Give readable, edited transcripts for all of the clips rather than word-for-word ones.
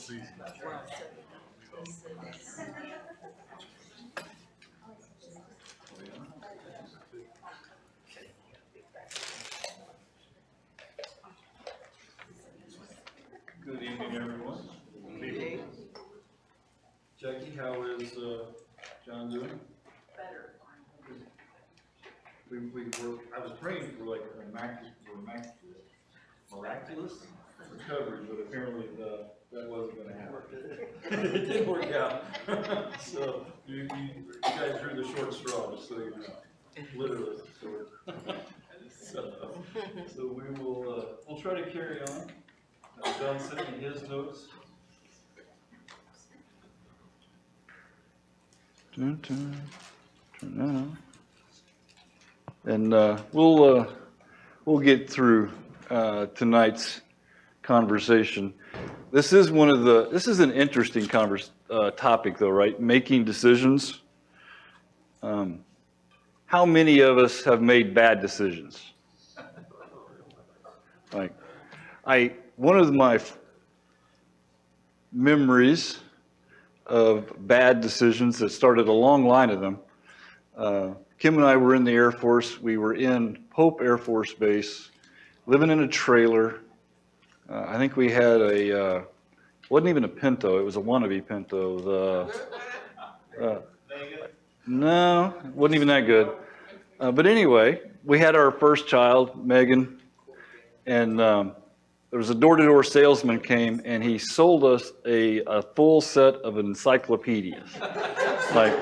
season. Good evening, everyone. Jackie, how is John doing? Better. We were, I was praying for like a miraculous recovery, but apparently that wasn't going to happen. It didn't work out. So you guys drew the short straw, just so you know. Literally short. So we will we'll try to carry on. John sent me his notes. Turn that on. And we'll get through tonight's conversation. This is an interesting topic though, right? Making decisions. How many of us have made bad decisions? One of my memories of bad decisions that started a long line of them. Kim and I were in the Air Force. We were in Pope Air Force Base, living in a trailer. I think we had wasn't even a Pinto, it was a wannabe Pinto. No, it wasn't even that good. But anyway, we had our first child, Megan, and there was a door-to-door salesman came and he sold us a full set of encyclopedias. Like,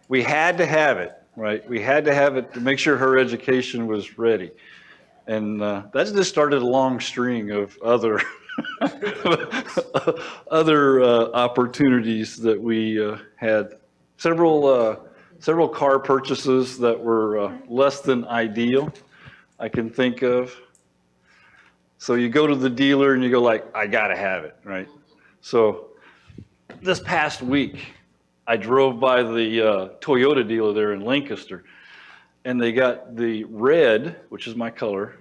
we had to have it, right? We had to have it to make sure her education was ready. And that just started a long string of other opportunities that we had. Several car purchases that were less than ideal, I can think of. So you go to the dealer and you go like, I gotta have it, right? So this past week, I drove by the Toyota dealer there in Lancaster, and they got the red, which is my color,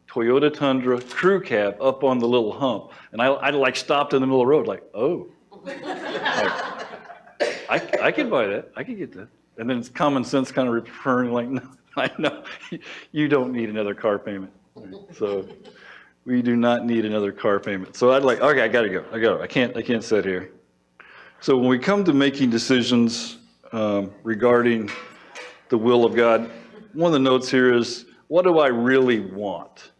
Toyota Tundra crew cab up on the little hump. And I like stopped in the middle of the road like, oh, like, I could buy that, I could get that. And then it's common sense kind of referring like, no, I know, you don't need another car payment. So we do not need another car payment. So I'd like, okay, I gotta go. I can't sit here. So when we come to making decisions regarding the will of God, one of the notes here is, what do I really want?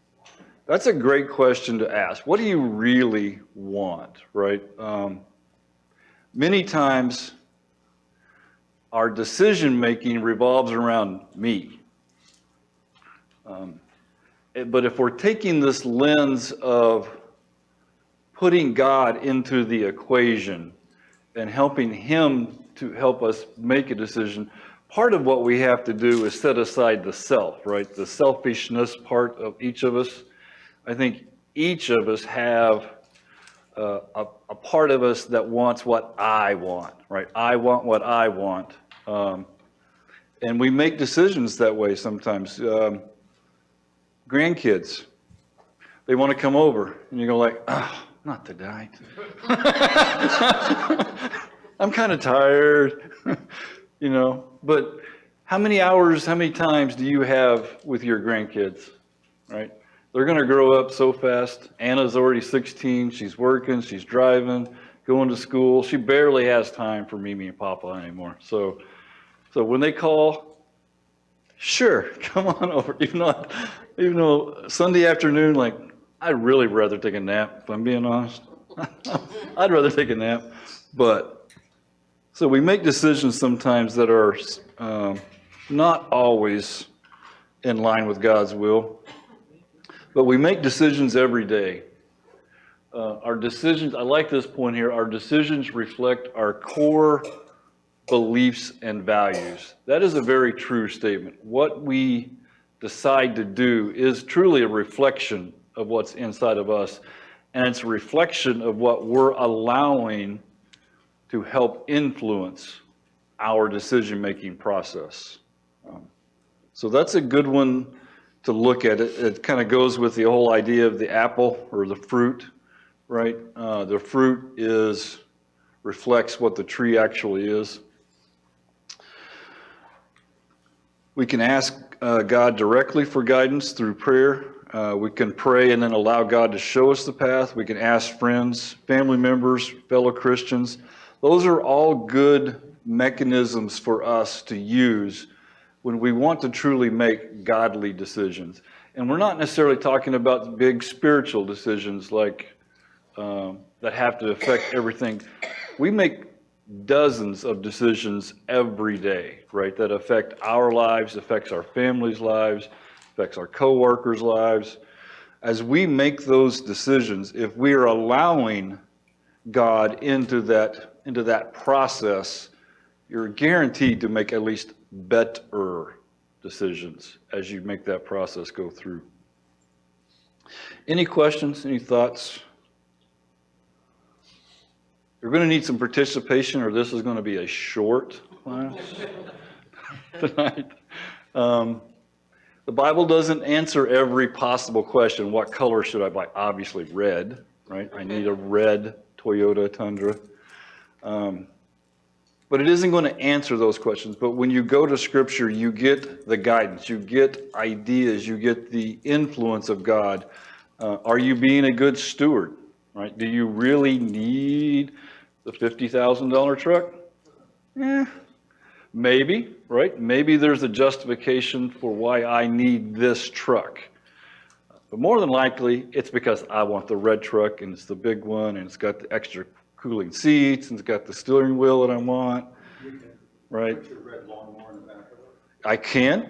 That's a great question to ask. What do you really want, right? Many times our decision making revolves around me. But if we're taking this lens of putting God into the equation and helping Him to help us make a decision, part of what we have to do is set aside the self, right? The selfishness part of each of us. I think each of us have a part of us that wants what I want, right? I want what I want. And we make decisions that way sometimes. Grandkids, they want to come over, and you go like, oh, not tonight. I'm kind of tired, you know. But how many hours, how many times do you have with your grandkids, right? They're going to grow up so fast. Anna's already 16. She's working, she's driving, going to school. She barely has time for Mimi and Papa anymore. So when they call, sure, come on over. Even though Sunday afternoon, like, I'd really rather take a nap, if I'm being honest. I'd rather take a nap. But, so we make decisions sometimes that are not always in line with God's will. But we make decisions every day. Our decisions, I like this point here, our decisions reflect our core beliefs and values. That is a very true statement. What we decide to do is truly a reflection of what's inside of us, and it's a reflection of what we're allowing to help influence our decision-making process. So that's a good one to look at. It kind of goes with the whole idea of the apple or the fruit. right? The fruit reflects what the tree actually is. We can ask God directly for guidance through prayer. We can pray and then allow God to show us the path. We can ask friends, family members, fellow Christians. Those are all good mechanisms for us to use when we want to truly make godly decisions. And we're not necessarily talking about big spiritual decisions like that have to affect everything. We make dozens of decisions every day, right, that affect our lives, affects our families' lives, affects our coworkers' lives. As we make those decisions, if we are allowing God into that process, you're guaranteed to make at least better decisions as you make that process go through. Any questions, any thoughts? You're going to need some participation, or this is going to be a short class tonight. The Bible doesn't answer every possible question. What color should I buy? Obviously red, right? I need a red Toyota Tundra. But it isn't going to answer those questions. But when you go to Scripture, you get the guidance, you get ideas, you get the influence of God. Are you being a good steward, right? Do you really need the $50,000 truck? Maybe, right? Maybe there's a justification for why I need this truck. But more than likely, it's because I want the red truck, and it's the big one, and it's got the extra cooling seats, and it's got the steering wheel that I want, right? Put your red lawnmower in the back of it. I can.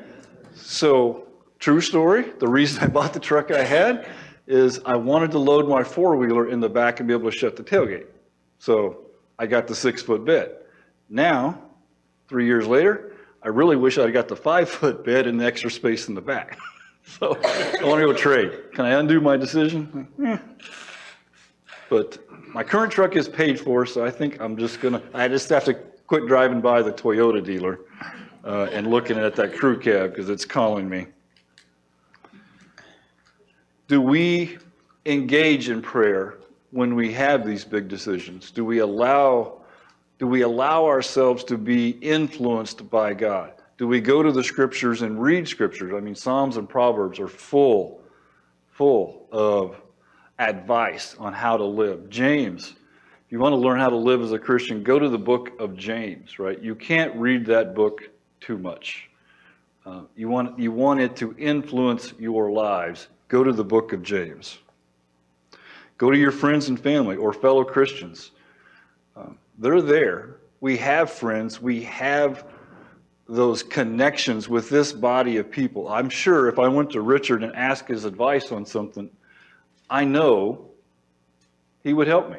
So, true story, the reason I bought the truck I had is I wanted to load my four-wheeler in the back and be able to shut the tailgate. So, I got the 6-foot bed. Now, 3 years later, I really wish I'd got the 5-foot bed and the extra space in the back. So, I want to go trade. Can I undo my decision? But my current truck is paid for, so I think I just have to quit driving by the Toyota dealer and looking at that crew cab because it's calling me. Do we engage in prayer when we have these big decisions? Do we allow ourselves to be influenced by God? Do we go to the Scriptures and read Scriptures? I mean, Psalms and Proverbs are full of advice on how to live. James, if you want to learn how to live as a Christian, go to the book of James, right? You can't read that book too much. You want it to influence your lives. Go to the book of James. Go to your friends and family or fellow Christians. They're there. We have friends. We have those connections with this body of people. I'm sure if I went to Richard and asked his advice on something, I know he would help me.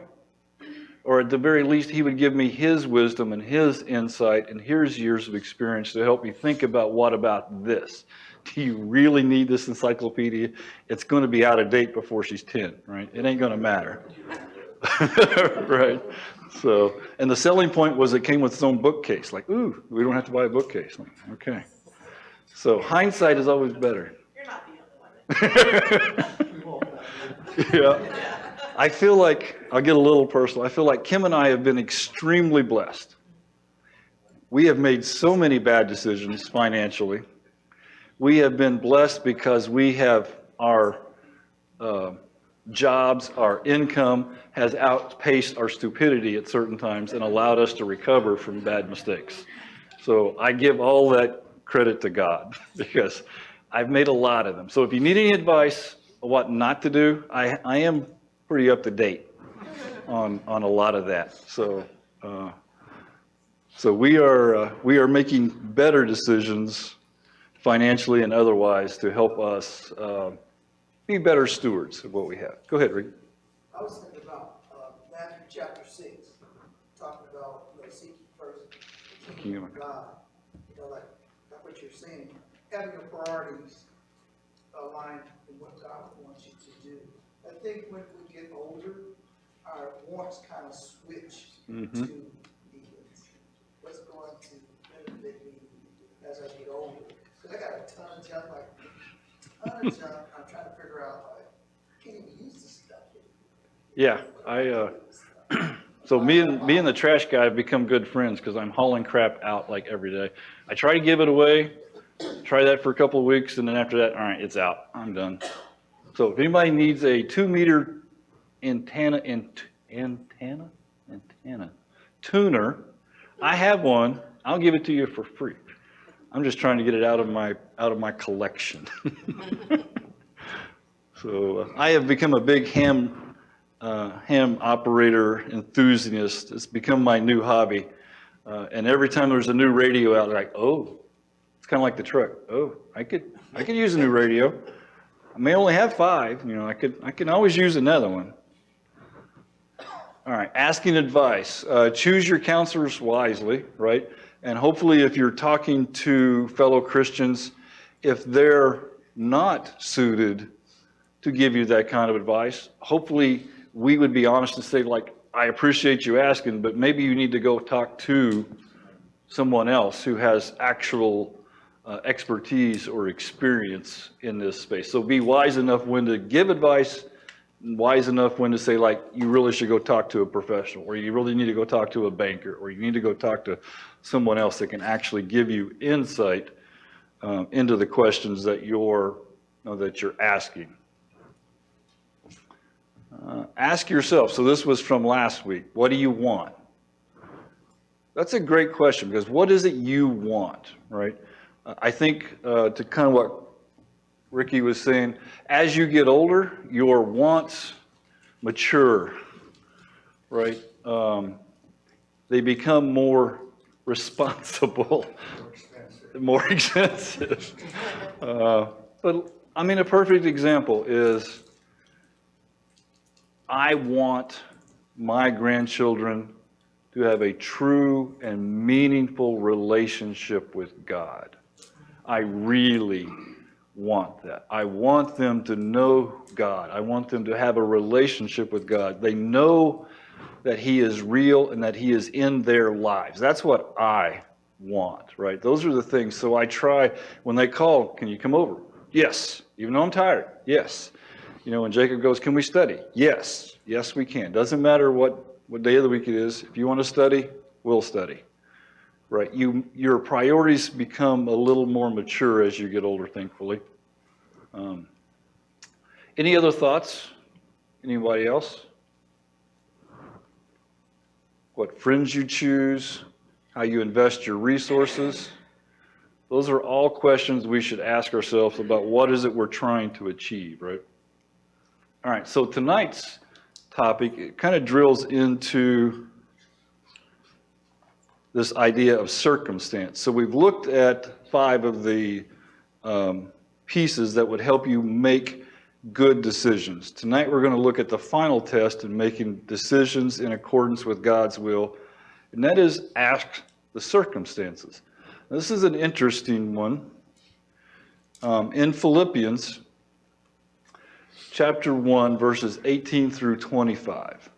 Or at the very least, he would give me his wisdom and his insight and his years of experience to help me think about what about this. Do you really need this encyclopedia? It's going to be out of date before she's 10, right? It ain't going to matter. Right? So, and the selling point was it came with its own bookcase. Like, ooh, we don't have to buy a bookcase. Like, okay. So hindsight is always better. You're not the only one. Yeah. I feel like, I'll get a little personal. I feel like Kim and I have been extremely blessed. We have made so many bad decisions financially. We have been blessed because we have our jobs, our income has outpaced our stupidity at certain times and allowed us to recover from bad mistakes. So I give all that credit to God because I've made a lot of them. So if you need any advice on what not to do, I am pretty up to date on a lot of that. So we are making better decisions financially and otherwise to help us be better stewards of what we have. Go ahead, Rick. I was thinking about Matthew chapter 6, talking about seeking first the kingdom of God. Like what you're saying, having your priorities aligned with what God wants you to do. I think when we get older, our wants kind of switch to needs. What's going to benefit me as I get older? Because I got a ton of junk, I'm trying to figure out, I can't even use this stuff. Yeah, so me and the trash guy have become good friends because I'm hauling crap out like every day. I try to give it away, try that for a couple of weeks, and then after that, all right, it's out. I'm done. So if anybody needs a 2-meter antenna tuner, I have one. I'll give it to you for free. I'm just trying to get it out of my collection. So I have become a big ham operator enthusiast. It's become my new hobby. And every time there's a new radio out, like, oh, it's kind of like the truck. Oh, I could use a new radio. I may only have 5. You know, I can always use another one. All right, asking advice. Choose your counselors wisely, right? And hopefully if you're talking to fellow Christians, if they're not suited to give you that kind of advice, hopefully we would be honest and say, like, I appreciate you asking, but maybe you need to go talk to someone else who has actual expertise or experience in this space. So be wise enough when to give advice, and wise enough when to say, like, you really should go talk to a professional, or you really need to go talk to a banker, or you need to go talk to someone else that can actually give you insight into the questions that you're asking. Ask yourself, so this was from last week, what do you want? That's a great question, because what is it you want, right? I think to kind of what Ricky was saying, as you get older, your wants mature, right? They become more responsible, more expensive. But I mean, a perfect example is I want my grandchildren to have a true and meaningful relationship with God. I really want that. I want them to know God. I want them to have a relationship with God. They know that He is real and that He is in their lives. That's what I want, right? Those are the things. So I try, when they call, can you come over? Yes. Even though I'm tired? Yes. You know, when Jacob goes, can we study? Yes. Yes, we can. Doesn't matter what day of the week it is. If you want to study, we'll study. Right? Your priorities become a little more mature as you get older, thankfully. Any other thoughts? Anybody else? What friends you choose, how you invest your resources. Those are all questions we should ask ourselves about what is it we're trying to achieve, right? All right, so tonight's topic, it kind of drills into this idea of circumstance. So we've looked at 5 of the pieces that would help you make good decisions. Tonight we're going to look at the final test in making decisions in accordance with God's will, and that is ask the circumstances. This is an interesting one. In Philippians chapter 1, verses 18 through 25,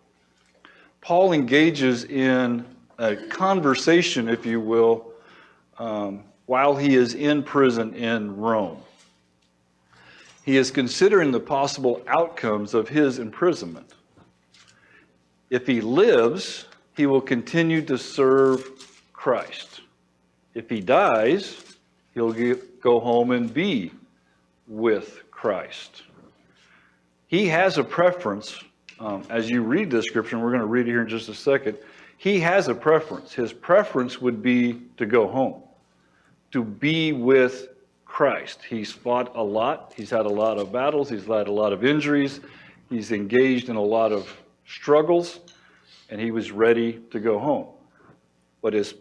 Paul engages in a conversation, if you will, while he is in prison in Rome. He is considering the possible outcomes of his imprisonment. If he lives, he will continue to serve Christ. If he dies, he'll go home and be with Christ. He has a preference. As you read this scripture, and we're going to read it here in just a second, he has a preference. His preference would be to go home, to be with Christ. He's fought a lot. He's had a lot of battles. He's had a lot of injuries. He's engaged in a lot of struggles, and he was ready to go home. But his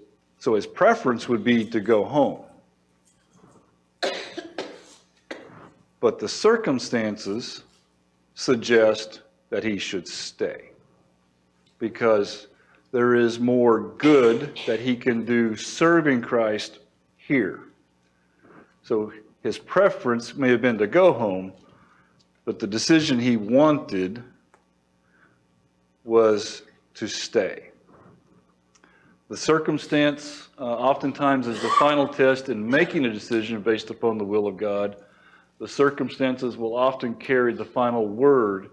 preference would be to go home. But the circumstances suggest that he should stay, because there is more good that he can do serving Christ here. So his preference may have been to go home, but the decision he wanted was to stay. The circumstance oftentimes is the final test in making a decision based upon the will of God. The circumstances will often carry the final word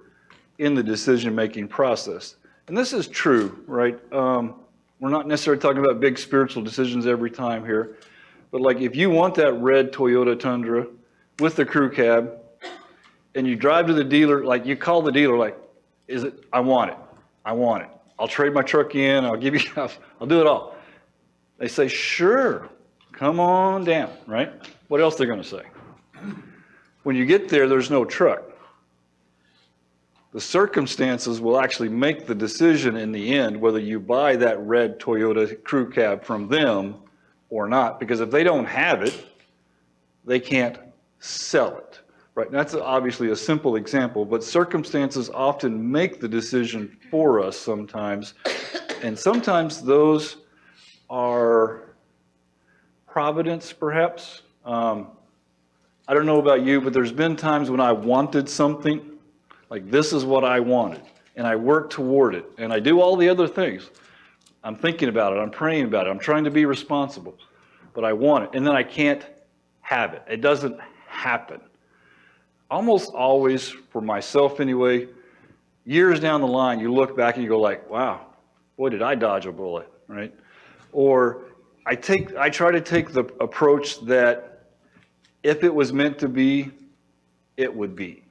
in the decision-making process. And this is true, right? We're not necessarily talking about big spiritual decisions every time here, but like if you want that red Toyota Tundra with the crew cab, and you drive to the dealer, like you call the dealer, like, I want it. I'll trade my truck in, I'll give you, I'll do it all. They say, sure, come on down, right? What else they're gonna say? When you get there, there's no truck. The circumstances will actually make the decision in the end whether you buy that red Toyota crew cab from them or not, because if they don't have it, they can't sell it, right? And that's obviously a simple example, but circumstances often make the decision for us sometimes, and sometimes those are providence, perhaps. I don't know about you, but there's been times when I wanted something, like this is what I wanted, and I work toward it, and I do all the other things. I'm thinking about it, I'm praying about it, I'm trying to be responsible, but I want it, and then I can't have it. It doesn't happen. Almost always, for myself anyway, years down the line, you look back and you go like, wow, boy, did I dodge a bullet, right? Or I try to take the approach that if it was meant to be, it would be.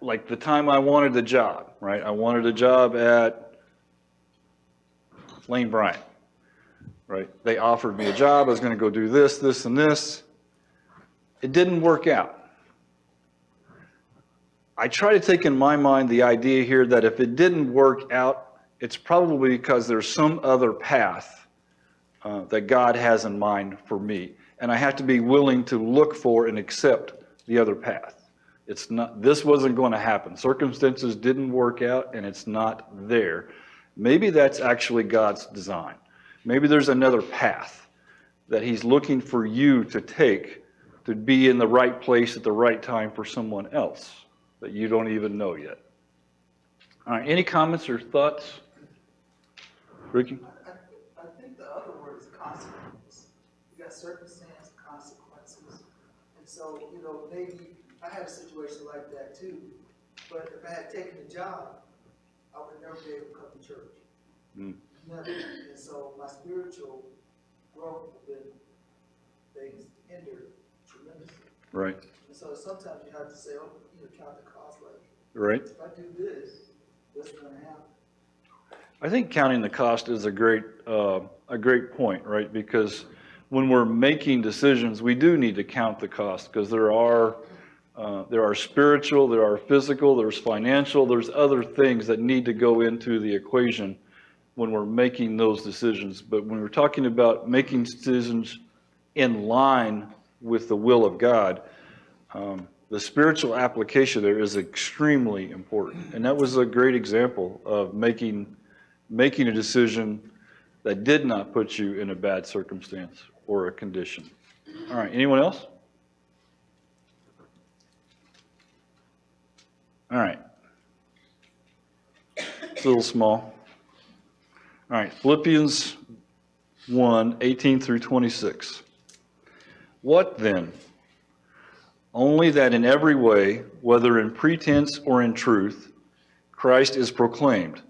Like the time I wanted the job, right? I wanted a job at Lane Bryant, right? They offered me a job. I was going to go do this, this, and this. It didn't work out. I try to take in my mind the idea here that if it didn't work out, it's probably because there's some other path that God has in mind for me. And I have to be willing to look for and accept the other path. It's not, this wasn't going to happen. Circumstances didn't work out and it's not there. Maybe that's actually God's design. Maybe there's another path that he's looking for you to take to be in the right place at the right time for someone else that you don't even know yet. All right, any comments or thoughts? Ricky? I think the other word is consequence. You got circumstance, consequences. And so, maybe I had a situation like that too, but if I had taken the job, I would never be able to come to church. Never. And so my spiritual growth has been things hindered tremendously. Right. And so sometimes you have to say, count the cost, like, Right. if I do this, what's going to happen? I think counting the cost is a great point, right? Because when we're making decisions, we do need to count the cost because there are spiritual, there are physical, there's financial, there's other things that need to go into the equation when we're making those decisions. But when we're talking about making decisions in line with the will of God, the spiritual application there is extremely important. And that was a great example of making a decision that did not put you in a bad circumstance or a condition. All right, anyone else? All right. It's a little small. All right, Philippians 1, 18 through 26. What then? Only that in every way, whether in pretense or in truth, Christ is proclaimed,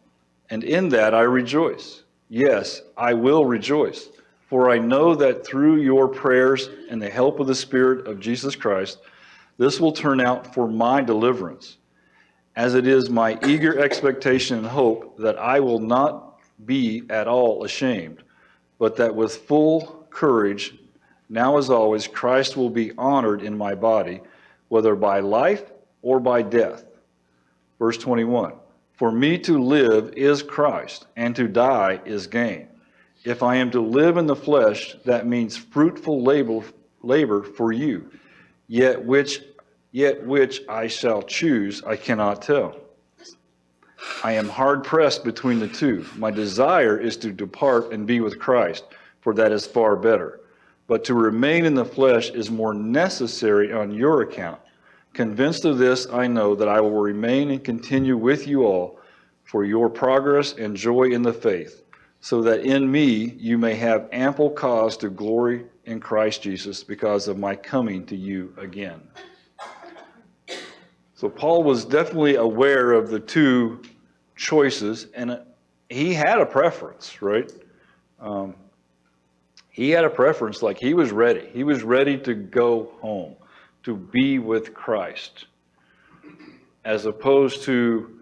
and in that I rejoice. Yes, I will rejoice, for I know that through your prayers and the help of the Spirit of Jesus Christ, this will turn out for my deliverance, as it is my eager expectation and hope that I will not be at all ashamed, but that with full courage, now as always, Christ will be honored in my body, whether by life or by death. Verse 21, for me to live is Christ, and to die is gain. If I am to live in the flesh, that means fruitful labor for you, yet which I shall choose, I cannot tell. I am hard pressed between the two. My desire is to depart and be with Christ, for that is far better. But to remain in the flesh is more necessary on your account. Convinced of this, I know that I will remain and continue with you all for your progress and joy in the faith, so that in me you may have ample cause to glory in Christ Jesus because of my coming to you again. So Paul was definitely aware of the two choices, and he had a preference, right? He had a preference, like he was ready. He was ready to go home, to be with Christ, as opposed to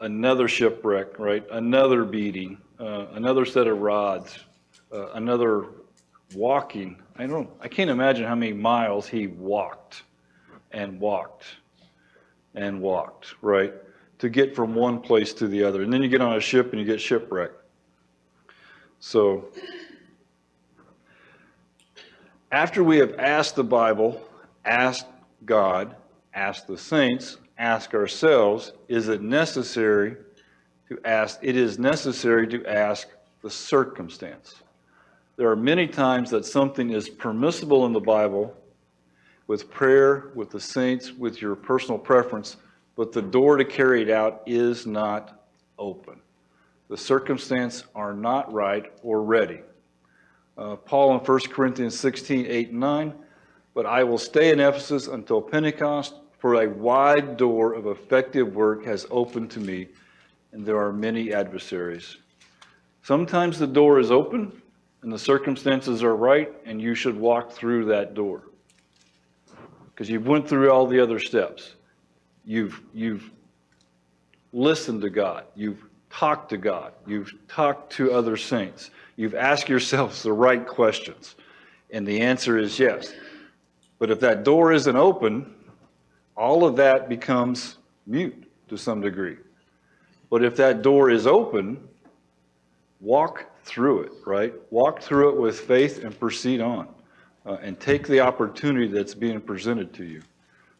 another shipwreck, right? Another beating, another set of rods, another walking. I can't imagine how many miles he walked and walked and walked, right? To get from one place to the other. And then you get on a ship and you get shipwrecked. So, after we have asked the Bible, asked God, asked the saints, ask ourselves, is it necessary to ask? It is necessary to ask the circumstance. There are many times that something is permissible in the Bible with prayer, with the saints, with your personal preference, but the door to carry it out is not open. The circumstances are not right or ready. Paul in 1 Corinthians 16, 8 and 9, but I will stay in Ephesus until Pentecost, for a wide door of effective work has opened to me, and there are many adversaries. Sometimes the door is open, and the circumstances are right, and you should walk through that door. Because you've went through all the other steps. You've listened to God. You've talked to God. You've talked to other saints. You've asked yourselves the right questions. And the answer is yes. But if that door isn't open, all of that becomes mute to some degree. But if that door is open, walk through it, right? Walk through it with faith and proceed on. And take the opportunity that's being presented to you.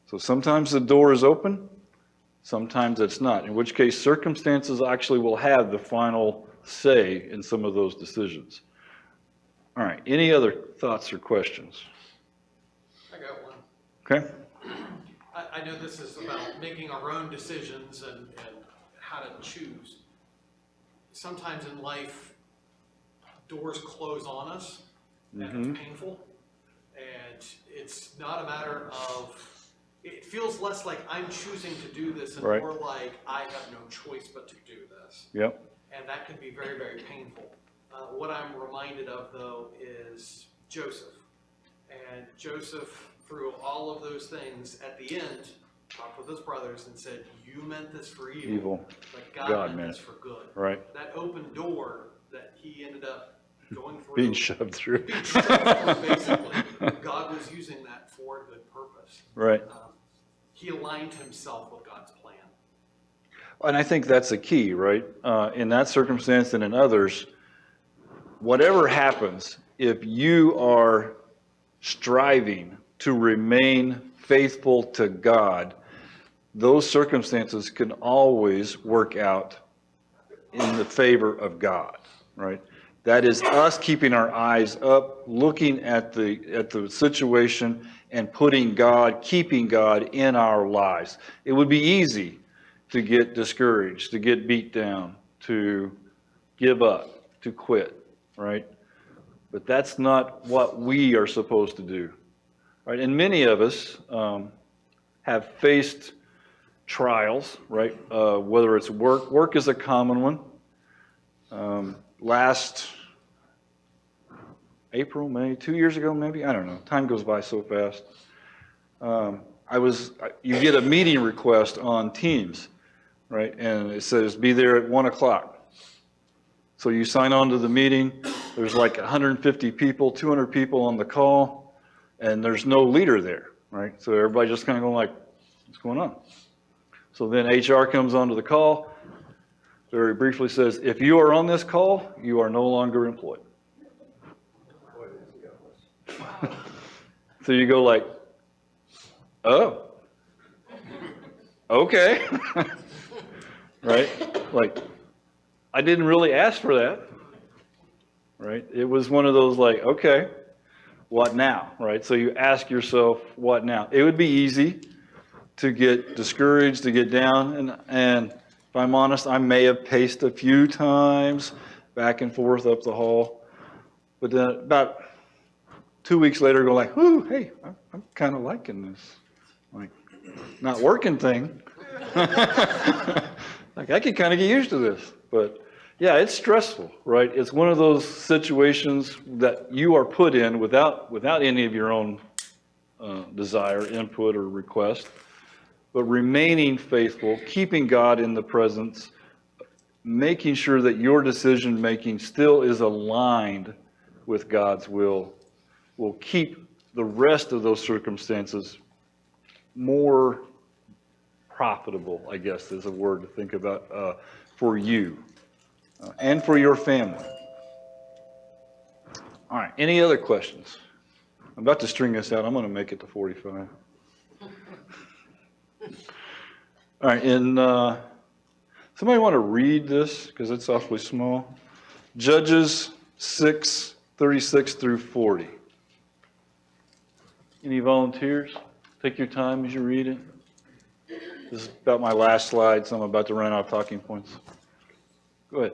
So sometimes the door is open, sometimes it's not, in which case circumstances actually will have the final say in some of those decisions. All right, any other thoughts or questions? I got one. Okay. I know this is about making our own decisions and how to choose. Sometimes in life, doors close on us, and it's painful. And it's not a matter of, it feels less like I'm choosing to do this and Right. more like I have no choice but to do this. Yep. And that can be very, very painful. What I'm reminded of, though, is Joseph. And Joseph, through all of those things, at the end, talked with his brothers and said, you meant this for evil, but God meant this for good. Right. That open door that he ended up going through. Being shoved through. Being shoved through, basically. God was using that for a good purpose. Right. He aligned himself with God's plan. And I think that's the key, right? In that circumstance and in others, whatever happens, if you are striving to remain faithful to God, those circumstances can always work out in the favor of God, right? That is us keeping our eyes up, looking at the situation and putting God, keeping God in our lives. It would be easy to get discouraged, to get beat down, to give up, to quit, right? But that's not what we are supposed to do, right? And many of us have faced trials, right? Whether it's work. Work is a common one. Last April, May, 2 years ago, maybe? I don't know. Time goes by so fast. You get a meeting request on Teams, right? And it says, be there at 1 o'clock. So you sign on to the meeting. There's like 150 people, 200 people on the call, and there's no leader there, right? So everybody just kind of going like, what's going on? So then HR comes onto the call, very briefly says, if you are on this call, you are no longer employed. So you go like, oh, okay, right? Like, I didn't really ask for that, right? It was one of those like, okay, what now, right? So you ask yourself, what now? It would be easy to get discouraged, to get down, and if I'm honest, I may have paced a few times back and forth up the hall, but then about 2 weeks later, go like, ooh, hey, I'm kind of liking this. Like, not working thing. Like, I could kind of get used to this, but yeah, it's stressful, right? It's one of those situations that you are put in without any of your own desire, input, or request, but remaining faithful, keeping God in the presence, making sure that your decision-making still is aligned with God's will keep the rest of those circumstances more profitable, I guess is a word to think about, for you and for your family. All right, any other questions? I'm about to string this out. I'm going to make it to 45. All right, and somebody want to read this because it's awfully small? Judges 6:36 through 40. Any volunteers? Take your time as you read it. This is about my last slide, so I'm about to run out of talking points. Go ahead.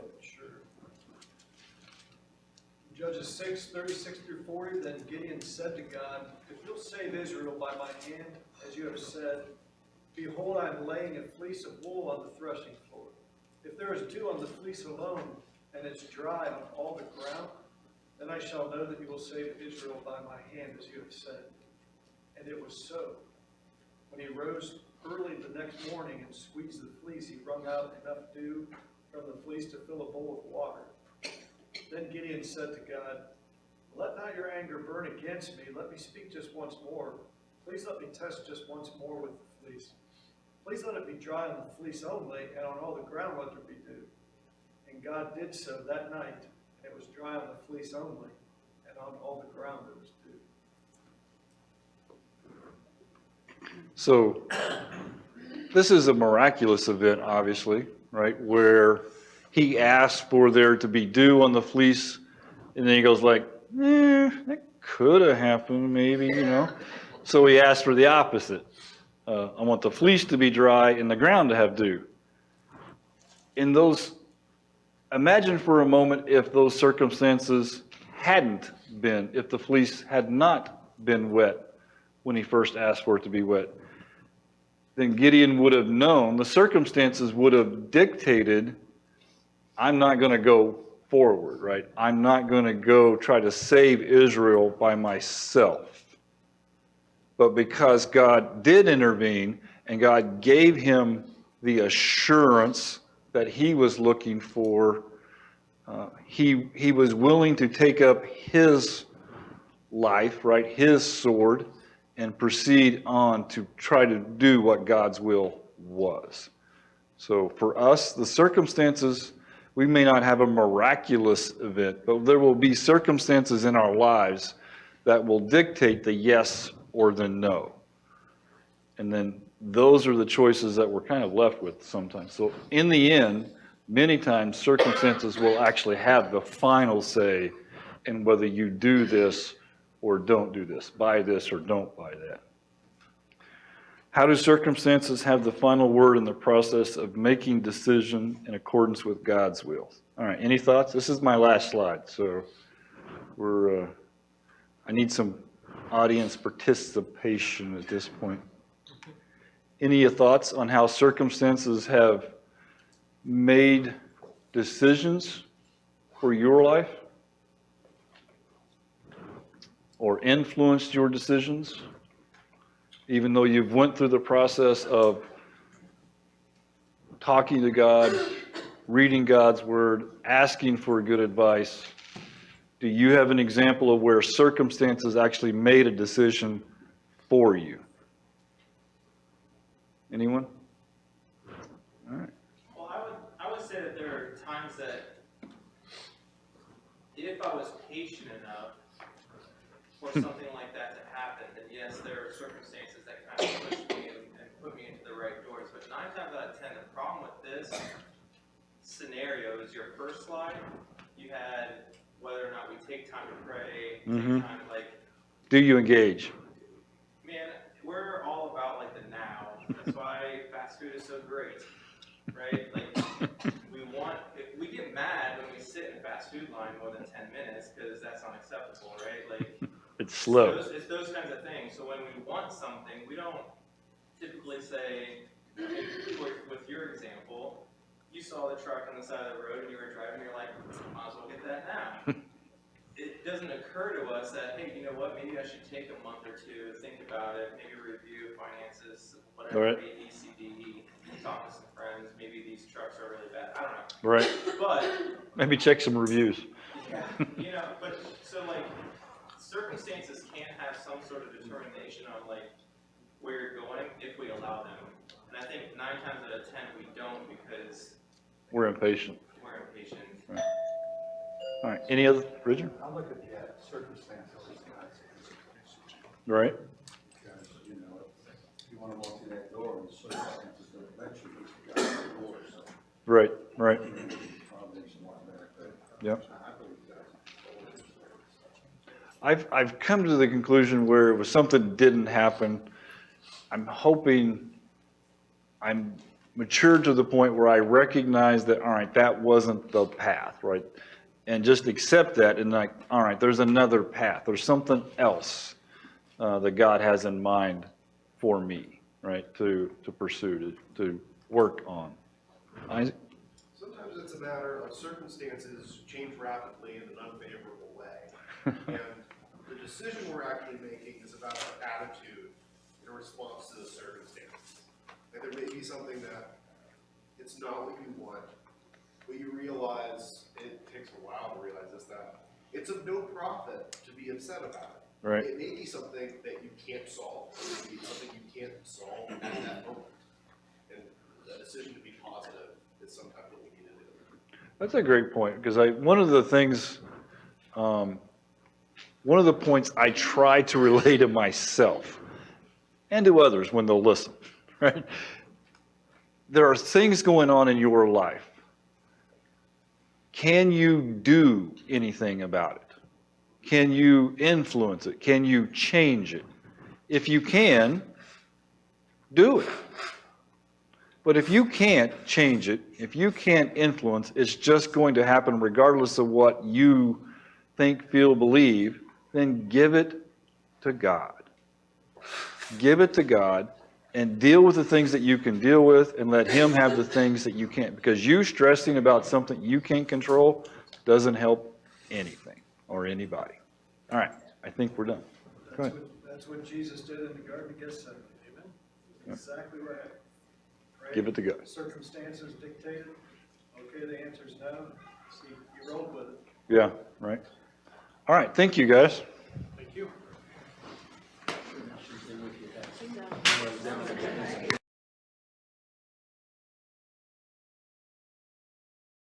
Judges 6:36 through 40, then Gideon said to God, if you'll save Israel by my hand, as you have said, behold, I am laying a fleece of wool on the threshing floor. If there is dew on the fleece alone, and it's dry on all the ground, then I shall know that you will save Israel by my hand, as you have said. And it was so. When he rose early the next morning and squeezed the fleece, he wrung out enough dew from the fleece to fill a bowl of water. Then Gideon said to God, let not your anger burn against me. Let me speak just once more. Please let me test just once more with the fleece. Please let it be dry on the fleece only, and on all the ground let there be dew. And God did so that night, and it was dry on the fleece only, and on all the ground there was dew. So this is a miraculous event, obviously, right? Where he asked for there to be dew on the fleece, and then he goes like, that could have happened, maybe, you know. So he asked for the opposite. I want the fleece to be dry and the ground to have dew. In those, imagine for a moment if those circumstances hadn't been, if the fleece had not been wet when he first asked for it to be wet. Then Gideon would have known, the circumstances would have dictated, I'm not going to go forward, right? I'm not going to go try to save Israel by myself. But because God did intervene and God gave him the assurance that he was looking for, he was willing to take up his life, right, his sword, and proceed on to try to do what God's will was. So for us, the circumstances, we may not have a miraculous event, but there will be circumstances in our lives that will dictate the yes or the no. And then those are the choices that we're kind of left with sometimes. So in the end, many times circumstances will actually have the final say in whether you do this or don't do this, buy this or don't buy that. How do circumstances have the final word in the process of making decision in accordance with God's will? All right, any thoughts? This is my last slide, so I need some audience participation at this point. Any thoughts on how circumstances have made decisions for your life or influenced your decisions, even though you've went through the process of talking to God, reading God's word, asking for good advice? Do you have an example of where circumstances actually made a decision for you? Anyone? All right. Well, I would say that there are times that if I was patient enough for something like that to happen, then yes, there are circumstances that kind of push me and put me into the right doors. But 9 times out of 10, the problem with this scenario is your first slide. You had whether or not we take time to pray, take time, like. Do you engage? Man, we're all about like the now. That's why fast food is so great, right? Like, if we get mad when we sit in a fast food line more than 10 minutes because that's unacceptable, right? Like, It's slow. It's those kinds of things. So when we want something, we don't typically say, with your example, you saw the truck on the side of the road and you were driving, you're like, might as well get that now. It doesn't occur to us that, hey, you know what, maybe I should take a month or two, think about it, maybe review finances, whatever, Right. A, B, C, D, E, talk to some friends, maybe these trucks are really bad, I don't know. Right. But, Maybe check some reviews. yeah, you know, but, so like, circumstances can have some sort of determination on like, where you're going if we allow them. And I think 9 times out of 10, we don't because We're impatient. we're impatient. All right, any other, Richard? I look at the circumstances, guys, Right? because, you know, you want to walk through that door and the circumstances don't let you, but you got the door, so. Right, right. Probably some more better, but Yep. I believe that. I've come to the conclusion where it was something didn't happen. I'm hoping I'm matured to the point where I recognize that, all right, that wasn't the path, right? And just accept that and like, all right, there's another path. There's something else that God has in mind for me, right, to pursue, to work on. Isaac? Sometimes it's a matter of circumstances change rapidly in an unfavorable way. And the decision we're actually making is about our attitude in response to the circumstances. And there may be something that it's not what you want, but you realize, it takes a while to realize this, that it's of no profit to be upset about it. Right. It may be something that you can't solve, it may be something you can't solve at that moment. And the decision to be positive is sometimes what we need to do. That's a great point, because one of the things, one of the points I try to relay to myself and to others when they'll listen, right? There are things going on in your life. Can you do anything about it? Can you influence it? Can you change it? If you can, do it. But if you can't change it, if you can't influence, it's just going to happen regardless of what you think, feel, believe, then give it to God. Give it to God and deal with the things that you can deal with and let Him have the things that you can't. Because you stressing about something you can't control doesn't help anything or anybody. All right, I think we're done. Go ahead. That's what Jesus did in the Garden of Gethsemane. Amen. Exactly right. Right? Give it to God. Circumstances dictated. Okay, the answer's no. You rolled with it. Yeah, right. All right, thank you, guys. Thank you. She's done.